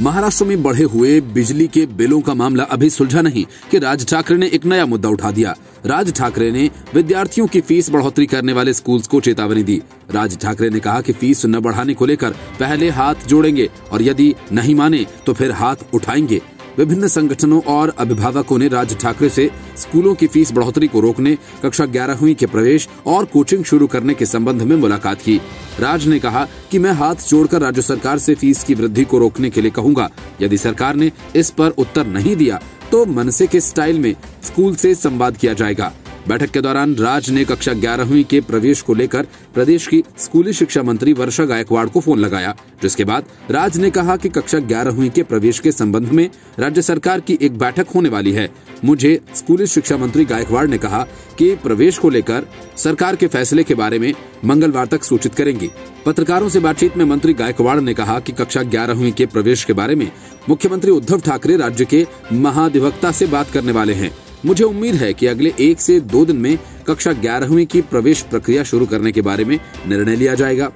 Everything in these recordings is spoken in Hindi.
महाराष्ट्र में बढ़े हुए बिजली के बिलों का मामला अभी सुलझा नहीं कि राज ठाकरे ने एक नया मुद्दा उठा दिया। राज ठाकरे ने विद्यार्थियों की फीस बढ़ोतरी करने वाले स्कूल्स को चेतावनी दी। राज ठाकरे ने कहा कि फीस न बढ़ाने को लेकर पहले हाथ जोड़ेंगे और यदि नहीं माने तो फिर हाथ उठाएंगे। विभिन्न संगठनों और अभिभावकों ने राज ठाकरे से स्कूलों की फीस बढ़ोतरी को रोकने, कक्षा 11वीं के प्रवेश और कोचिंग शुरू करने के संबंध में मुलाकात की। राज ने कहा कि मैं हाथ जोड़कर राज्य सरकार से फीस की वृद्धि को रोकने के लिए कहूंगा। यदि सरकार ने इस पर उत्तर नहीं दिया तो मनसे के स्टाइल में स्कूल से संवाद किया जाएगा। बैठक के दौरान राज ने कक्षा 11वीं के प्रवेश को लेकर प्रदेश की स्कूली शिक्षा मंत्री वर्षा गायकवाड़ को फोन लगाया, जिसके बाद राज ने कहा कि कक्षा 11वीं के प्रवेश के संबंध में राज्य सरकार की एक बैठक होने वाली है। मुझे स्कूली शिक्षा मंत्री गायकवाड़ ने कहा कि प्रवेश को लेकर सरकार के फैसले के बारे में मंगलवार तक सूचित करेंगी। पत्रकारों से बातचीत में मंत्री गायकवाड़ ने कहा कि कक्षा 11वीं के प्रवेश के बारे में मुख्यमंत्री उद्धव ठाकरे राज्य के महाधिवक्ता से बात करने वाले हैं। मुझे उम्मीद है कि अगले 1 से 2 दिन में कक्षा 11वीं की प्रवेश प्रक्रिया शुरू करने के बारे में निर्णय लिया जाएगा।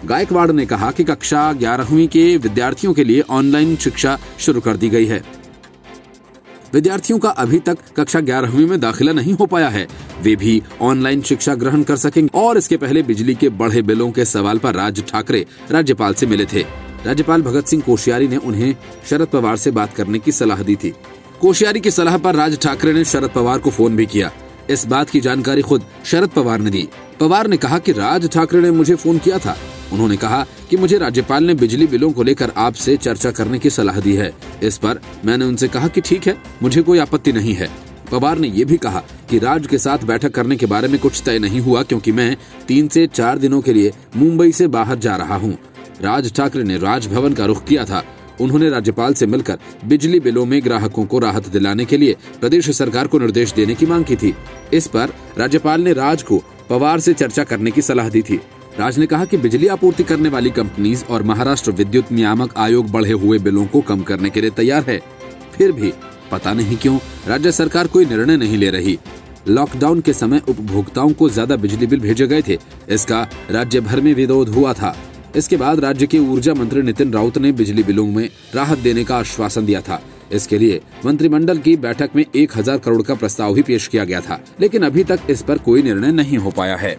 गायकवाड़ ने कहा कि कक्षा 11वीं के विद्यार्थियों के लिए ऑनलाइन शिक्षा शुरू कर दी गई है। विद्यार्थियों का अभी तक कक्षा 11वीं में दाखिला नहीं हो पाया है, वे भी ऑनलाइन शिक्षा ग्रहण कर सकेंगे। और इसके पहले बिजली के बढ़े बिलों के सवाल पर राज ठाकरे राज्यपाल से मिले थे। राज्यपाल भगत सिंह कोश्यारी ने उन्हें शरद पवार से बात करने की सलाह दी थी। कोश्यारी की सलाह पर राज ठाकरे ने शरद पवार को फोन भी किया। इस बात की जानकारी खुद शरद पवार ने दी। पवार ने कहा कि राज ठाकरे ने मुझे फोन किया था। उन्होंने कहा कि मुझे राज्यपाल ने बिजली बिलों को लेकर आपसे चर्चा करने की सलाह दी है। इस पर मैंने उनसे कहा कि ठीक है, मुझे कोई आपत्ति नहीं है। पवार ने ये भी कहा कि राज के साथ बैठक करने के बारे में कुछ तय नहीं हुआ, क्योंकि मैं 3 से 4 दिनों के लिए मुंबई से बाहर जा रहा हूँ। राज ठाकरे ने राजभवन का रुख किया था। उन्होंने राज्यपाल से मिलकर बिजली बिलों में ग्राहकों को राहत दिलाने के लिए प्रदेश सरकार को निर्देश देने की मांग की थी। इस पर राज्यपाल ने राज को पवार से चर्चा करने की सलाह दी थी। राज ने कहा कि बिजली आपूर्ति करने वाली कंपनीज और महाराष्ट्र विद्युत नियामक आयोग बढ़े हुए बिलों को कम करने के लिए तैयार है, फिर भी पता नहीं क्यों राज्य सरकार कोई निर्णय नहीं ले रही। लॉकडाउन के समय उपभोक्ताओं को ज्यादा बिजली बिल भेजे गए थे, इसका राज्य भर में विरोध हुआ था। इसके बाद राज्य के ऊर्जा मंत्री नितिन राउत ने बिजली बिलों में राहत देने का आश्वासन दिया था। इसके लिए मंत्रिमंडल की बैठक में 1000 करोड़ का प्रस्ताव भी पेश किया गया था, लेकिन अभी तक इस पर कोई निर्णय नहीं हो पाया है।